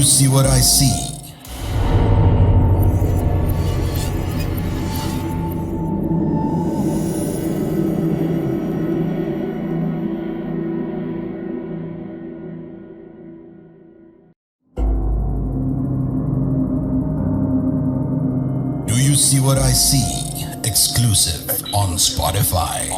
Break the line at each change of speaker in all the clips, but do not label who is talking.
you see what I see? Do you see what I see? Exclusive on Spotify.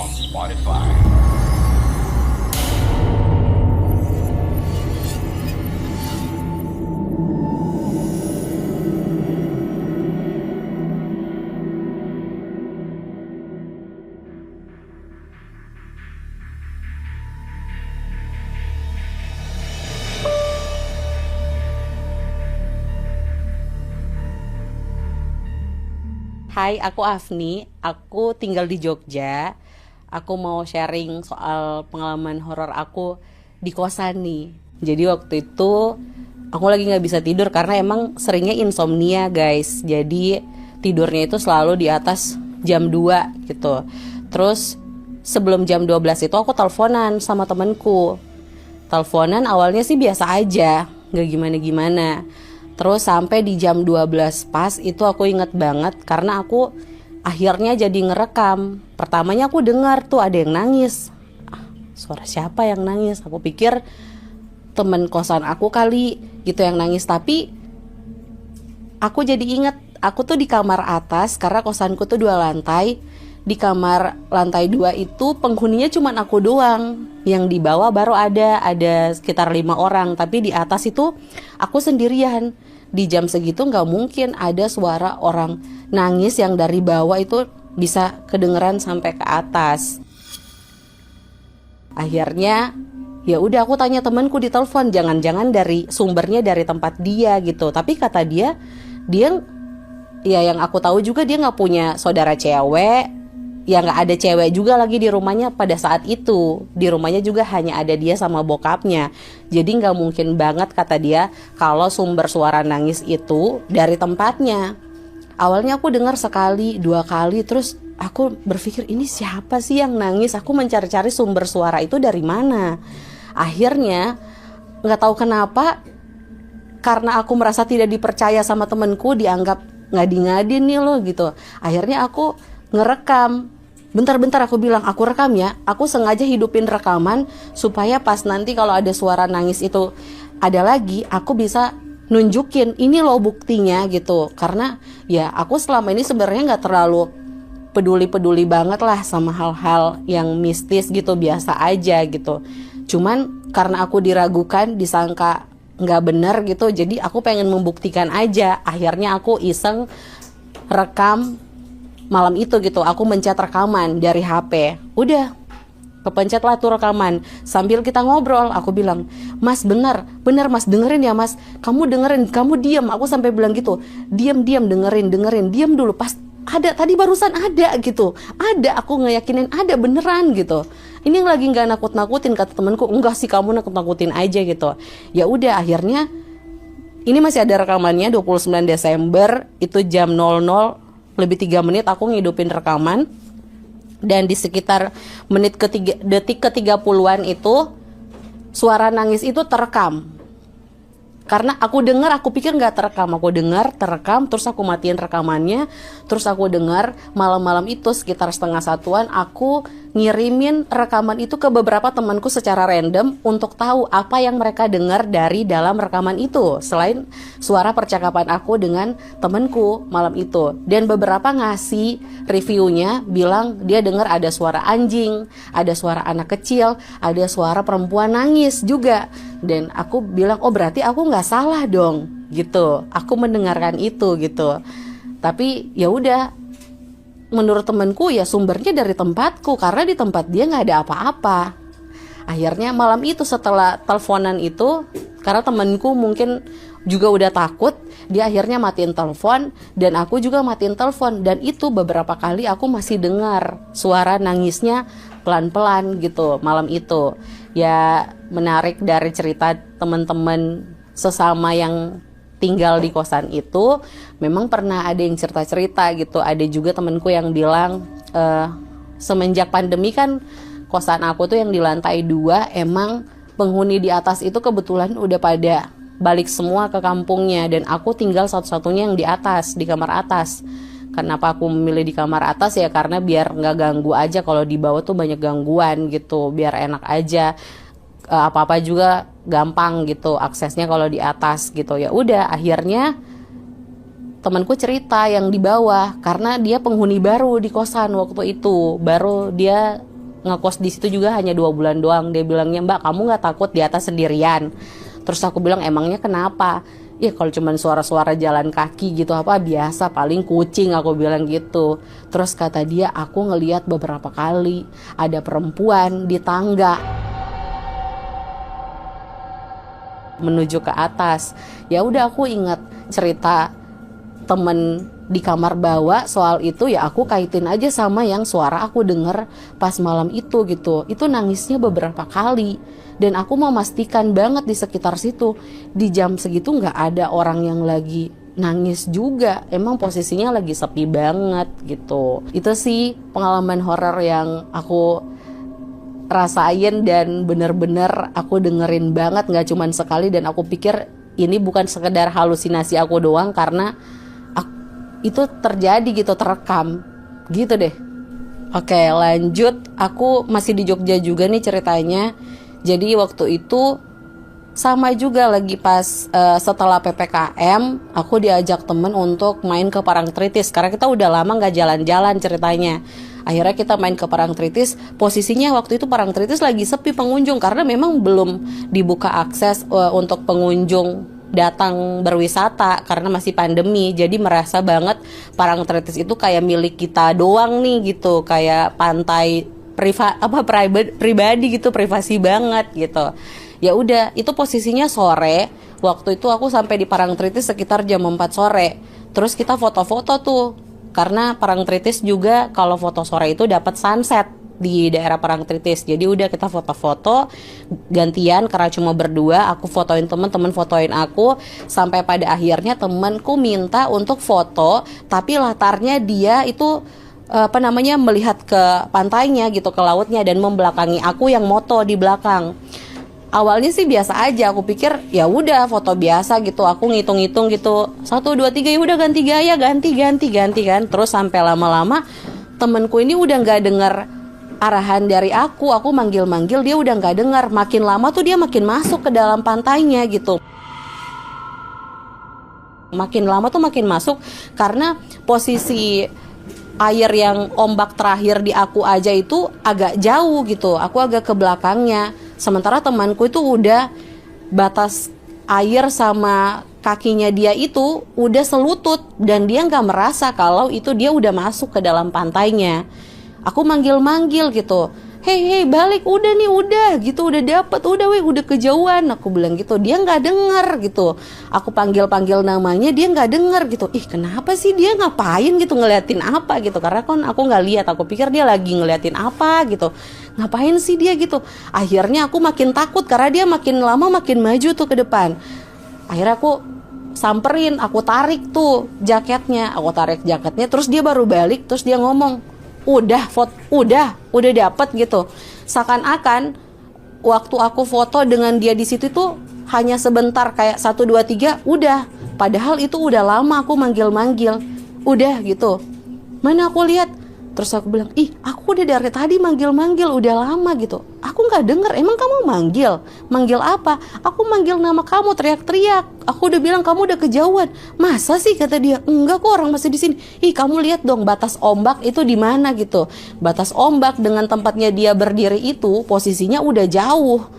Hai, aku Afni. Aku tinggal di Jogja. Aku mau sharing soal pengalaman horor aku di kosan nih. Jadi waktu itu aku lagi nggak bisa tidur karena emang seringnya insomnia, guys. Jadi tidurnya itu selalu di atas jam 2 gitu. Terus sebelum jam 12 itu aku teleponan sama temenku. Teleponan awalnya sih biasa aja, nggak gimana-gimana. Terus sampai di jam 12 pas itu aku inget banget karena aku akhirnya jadi ngerekam. Pertamanya aku dengar tuh ada yang nangis. Suara siapa yang nangis? Aku pikir temen kosan aku kali gitu yang nangis. Tapi aku jadi inget aku tuh di kamar atas karena kosanku tuh 2 lantai. Di kamar lantai 2 itu penghuninya cuma aku doang. Yang di bawah baru ada sekitar 5 orang. Tapi di atas itu aku sendirian. Di jam segitu gak mungkin ada suara orang nangis yang dari bawah itu bisa kedengeran sampai ke atas. Akhirnya ya udah aku tanya temanku di telepon, jangan-jangan dari sumbernya dari tempat dia gitu. Tapi kata dia ya yang aku tahu juga dia nggak punya saudara cewek. Ya nggak ada cewek juga lagi di rumahnya pada saat itu. Di rumahnya juga hanya ada dia sama bokapnya. Jadi nggak mungkin banget kata dia kalau sumber suara nangis itu dari tempatnya. Awalnya aku dengar sekali, 2 kali, terus aku berpikir ini siapa sih yang nangis? Aku mencari-cari sumber suara itu dari mana. Akhirnya nggak tahu kenapa, karena aku merasa tidak dipercaya sama temenku, dianggap ngadi-ngadi nih lo gitu. Akhirnya aku ngerekam. Bentar-bentar aku bilang, aku rekam ya. Aku sengaja hidupin rekaman supaya pas nanti kalau ada suara nangis itu ada lagi, aku bisa nunjukin ini loh buktinya gitu. Karena ya aku selama ini sebenarnya gak terlalu peduli-peduli banget lah sama hal-hal yang mistis gitu, biasa aja gitu. Cuman karena aku diragukan, disangka gak bener gitu, jadi aku pengen membuktikan aja. Akhirnya aku iseng rekam malam itu gitu. Aku mencet rekaman dari HP. Udah kepencet lah tuh rekaman. Sambil kita ngobrol, aku bilang, "Mas, bener mas, dengerin ya mas. Kamu dengerin, kamu diam." Aku sampai bilang gitu, diam, dengerin, diam dulu. Pas ada, tadi barusan ada gitu. Ada, aku ngeyakinin ada beneran gitu. Ini lagi gak nakut-nakutin, kata temanku. Enggak sih, kamu nakut-nakutin aja gitu. Ya udah, akhirnya ini masih ada rekamannya. 29 Desember itu jam 00 lebih 3 menit aku ngidupin rekaman. Dan di sekitar detik ke 30-an itu suara nangis itu terekam. Karena aku dengar, aku pikir gak terekam. Aku dengar terekam, terus aku matiin rekamannya. Terus aku dengar malam-malam itu sekitar 12:30 aku ngirimin rekaman itu ke beberapa temanku secara random untuk tahu apa yang mereka dengar dari dalam rekaman itu, selain suara percakapan aku dengan temanku malam itu. Dan beberapa ngasih reviewnya, bilang dia dengar ada suara anjing, ada suara anak kecil, ada suara perempuan nangis juga. Dan aku bilang, oh berarti aku nggak salah dong gitu, aku mendengarkan itu gitu. Tapi ya udah, menurut temanku ya sumbernya dari tempatku, karena di tempat dia nggak ada apa-apa. Akhirnya malam itu setelah teleponan itu, karena temanku mungkin juga udah takut, dia akhirnya matiin telepon dan aku juga matiin telepon. Dan itu beberapa kali aku masih dengar suara nangisnya pelan-pelan gitu malam itu. Ya menarik dari cerita teman-teman sesama yang tinggal di kosan itu, memang pernah ada yang cerita-cerita gitu. Ada juga temanku yang bilang semenjak pandemi kan kosan aku tuh yang di lantai 2 emang penghuni di atas itu kebetulan udah pada balik semua ke kampungnya, dan aku tinggal satu-satunya yang di atas, di kamar atas. Kenapa aku memilih di kamar atas ya karena biar nggak ganggu aja, kalau di bawah tuh banyak gangguan gitu, biar enak aja. Apa-apa juga gampang gitu aksesnya kalau di atas gitu. Ya udah, akhirnya temanku cerita yang di bawah, karena dia penghuni baru di kosan waktu itu, baru dia ngekos di situ juga hanya 2 bulan doang. Dia bilangnya, "Mbak, kamu nggak takut di atas sendirian?" Terus aku bilang, "Emangnya kenapa?" "Ya kalau cuman suara-suara jalan kaki gitu, apa biasa, paling kucing," aku bilang gitu. Terus kata dia, "Aku ngelihat beberapa kali ada perempuan di tangga menuju ke atas." Ya udah, aku ingat cerita temen di kamar bawah soal itu, ya aku kaitin aja sama yang suara aku denger pas malam itu gitu. Itu nangisnya beberapa kali, dan aku memastikan banget di sekitar situ di jam segitu nggak ada orang yang lagi nangis juga. Emang posisinya lagi sepi banget gitu. Itu sih pengalaman horor yang aku rasain, dan bener-bener aku dengerin banget, nggak cuman sekali. Dan aku pikir ini bukan sekedar halusinasi aku doang, karena itu terjadi gitu, terekam gitu deh. Oke, lanjut. Aku masih di Jogja juga nih ceritanya. Jadi waktu itu sama juga lagi pas setelah PPKM, aku diajak temen untuk main ke Parangtritis, karena kita udah lama gak jalan-jalan ceritanya. Akhirnya kita main ke Parangtritis. Posisinya waktu itu Parangtritis lagi sepi pengunjung, karena memang belum dibuka akses untuk pengunjung datang berwisata karena masih pandemi. Jadi merasa banget Parangtritis itu kayak milik kita doang nih gitu, kayak pantai pribadi gitu, privasi banget gitu. Ya udah, itu posisinya sore. Waktu itu aku sampai di Parangtritis sekitar jam 4 sore. Terus kita foto-foto tuh, karena Parangtritis juga kalau foto sore itu dapat sunset di daerah Parangtritis. Jadi udah, kita foto-foto gantian karena cuma berdua. Aku fotoin temen fotoin aku, sampai pada akhirnya temenku minta untuk foto, tapi latarnya dia itu melihat ke pantainya gitu, ke lautnya, dan membelakangi aku yang moto di belakang. Awalnya sih biasa aja, aku pikir ya udah foto biasa gitu. Aku ngitung-ngitung gitu, 1, 2, 3, ya udah ganti gaya, ganti kan. Terus sampai lama-lama temenku ini udah nggak dengar arahan dari aku manggil-manggil, dia udah nggak dengar. Makin lama tuh dia makin masuk ke dalam pantainya gitu. Makin lama tuh makin masuk, karena posisi air yang ombak terakhir di aku aja itu agak jauh gitu. Aku agak ke belakangnya. Sementara temanku itu udah batas air sama kakinya dia itu udah selutut, dan dia nggak merasa kalau itu dia udah masuk ke dalam pantainya. Aku manggil-manggil gitu, hei balik, udah nih, udah gitu, udah dapet, udah kejauhan, aku bilang gitu. Dia nggak denger gitu. Aku panggil namanya, dia nggak denger gitu. Ih, kenapa sih, dia ngapain gitu, ngeliatin apa gitu? Karena kan aku nggak lihat, aku pikir dia lagi ngeliatin apa gitu. Ngapain sih dia gitu? Akhirnya aku makin takut, karena dia makin lama makin maju tuh ke depan. Akhirnya aku samperin, aku tarik tuh jaketnya, terus dia baru balik, terus dia ngomong, udah dapet gitu. Seakan-akan waktu aku foto dengan dia di situ tuh hanya sebentar, kayak 1, 2, 3 udah. Padahal itu udah lama aku manggil-manggil, udah gitu. Mana aku lihat. Terus aku bilang, ih, aku udah dari tadi manggil-manggil, udah lama gitu. Aku nggak denger. Emang kamu manggil apa? Aku manggil nama kamu, teriak-teriak. Aku udah bilang kamu udah kejauhan. Masa sih, kata dia. Enggak kok, orang masih di sini. Ih, kamu lihat dong batas ombak itu di mana gitu. Batas ombak dengan tempatnya dia berdiri itu posisinya udah jauh,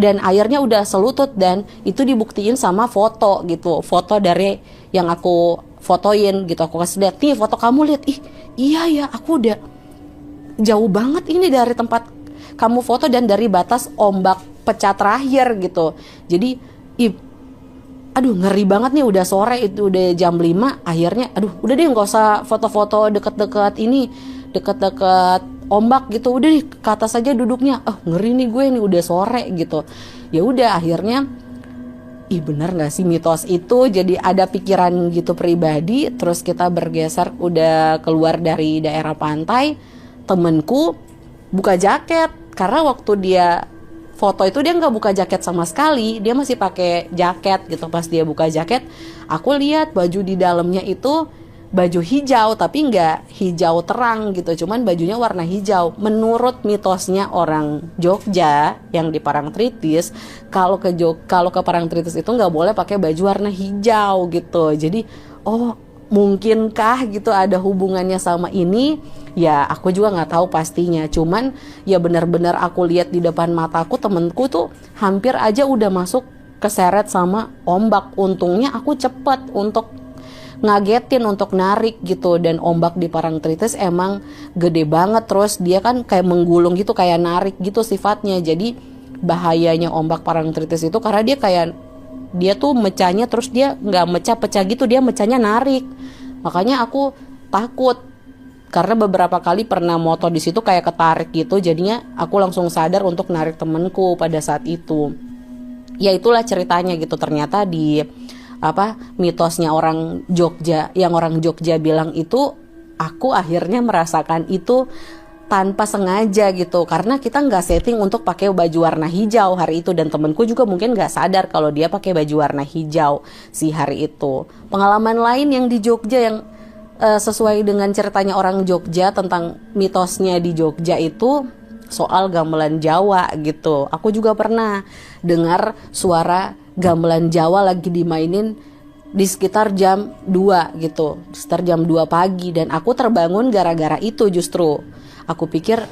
dan airnya udah selutut, dan itu dibuktiin sama foto gitu. Foto dari yang aku fotoin gitu, aku kasih lihat, nih foto kamu, lihat. Ih, iya ya, aku udah jauh banget ini dari tempat kamu foto dan dari batas ombak pecah terakhir gitu. Jadi aduh, ngeri banget nih, udah sore, itu udah jam 5. Akhirnya udah deh, nggak usah foto-foto deket-deket ombak gitu, udah deh ke atas aja duduknya. Ngeri nih gue nih, udah sore gitu. Ya udah, akhirnya bener gak sih mitos itu? Jadi ada pikiran gitu pribadi. Terus kita bergeser, udah keluar dari daerah pantai. Temenku buka jaket, karena waktu dia foto itu dia nggak buka jaket sama sekali, dia masih pakai jaket gitu. Pas dia buka jaket, aku lihat baju di dalamnya itu baju hijau, tapi nggak hijau terang gitu, cuman bajunya warna hijau. Menurut mitosnya orang Jogja yang di Parangtritis, kalau ke Parangtritis itu nggak boleh pakai baju warna hijau gitu. Jadi oh mungkinkah gitu ada hubungannya sama ini? Ya aku juga nggak tahu pastinya, cuman ya benar-benar aku lihat di depan mataku, temenku tuh hampir aja udah masuk keseret sama ombak. Untungnya aku cepet untuk ngagetin, untuk narik gitu. Dan ombak di Parangtritis emang gede banget, terus dia kan kayak menggulung gitu, kayak narik gitu sifatnya. Jadi bahayanya ombak Parangtritis itu karena dia tuh mecahnya, terus dia nggak mecah-pecah gitu, dia mecahnya narik. Makanya aku takut, karena beberapa kali pernah moto di situ kayak ketarik gitu. Jadinya aku langsung sadar untuk narik temenku pada saat itu. Ya itulah ceritanya gitu. Ternyata di mitosnya orang Jogja, yang orang Jogja bilang itu, aku akhirnya merasakan itu tanpa sengaja gitu, karena kita nggak setting untuk pakai baju warna hijau hari itu. Dan temenku juga mungkin nggak sadar kalau dia pakai baju warna hijau si hari itu. Pengalaman lain yang di Jogja yang sesuai dengan ceritanya orang Jogja tentang mitosnya di Jogja itu soal gamelan Jawa gitu. Aku juga pernah dengar suara gamelan Jawa lagi dimainin di sekitar jam 2 gitu, sekitar jam 2 pagi, dan aku terbangun gara-gara itu. Justru aku pikir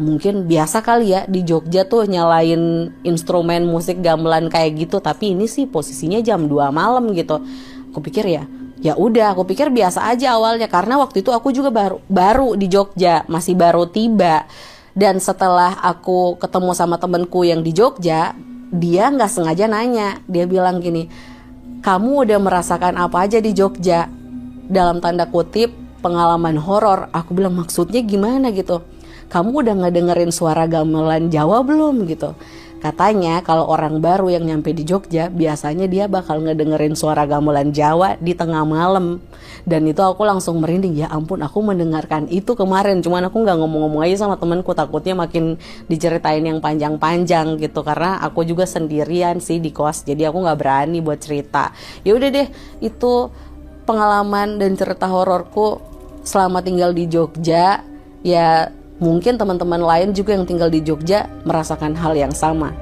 mungkin biasa kali ya di Jogja tuh nyalain instrumen musik gamelan kayak gitu, tapi ini sih posisinya jam 2 malam gitu. Aku pikir ya udah, aku pikir biasa aja awalnya, karena waktu itu aku juga baru di Jogja, masih baru tiba. Dan setelah aku ketemu sama temenku yang di Jogja, dia nggak sengaja nanya, dia bilang gini, kamu udah merasakan apa aja di Jogja? Dalam tanda kutip pengalaman horor. Aku bilang maksudnya gimana gitu? Kamu udah ngedengerin suara gamelan Jawa belum gitu? Katanya kalau orang baru yang nyampe di Jogja, biasanya dia bakal ngedengerin suara gamelan Jawa di tengah malam. Dan itu aku langsung merinding, ya ampun aku mendengarkan itu kemarin. Cuman aku gak ngomong-ngomong aja sama temenku, takutnya makin diceritain yang panjang-panjang gitu. Karena aku juga sendirian sih di kos, jadi aku gak berani buat cerita. Ya udah deh, itu pengalaman dan cerita hororku selama tinggal di Jogja. Ya mungkin teman-teman lain juga yang tinggal di Jogja merasakan hal yang sama.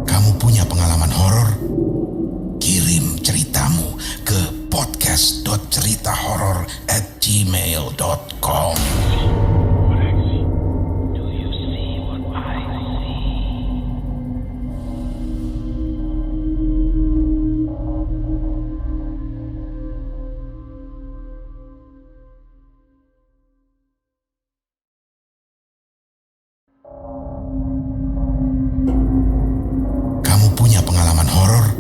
Kamu punya pengalaman horor? Kirim ceritamu ke podcast.ceritahoror@gmail.com. Kamu punya pengalaman horor?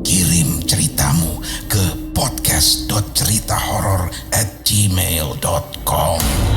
Kirim ceritamu ke podcast.ceritahoror@gmail.com.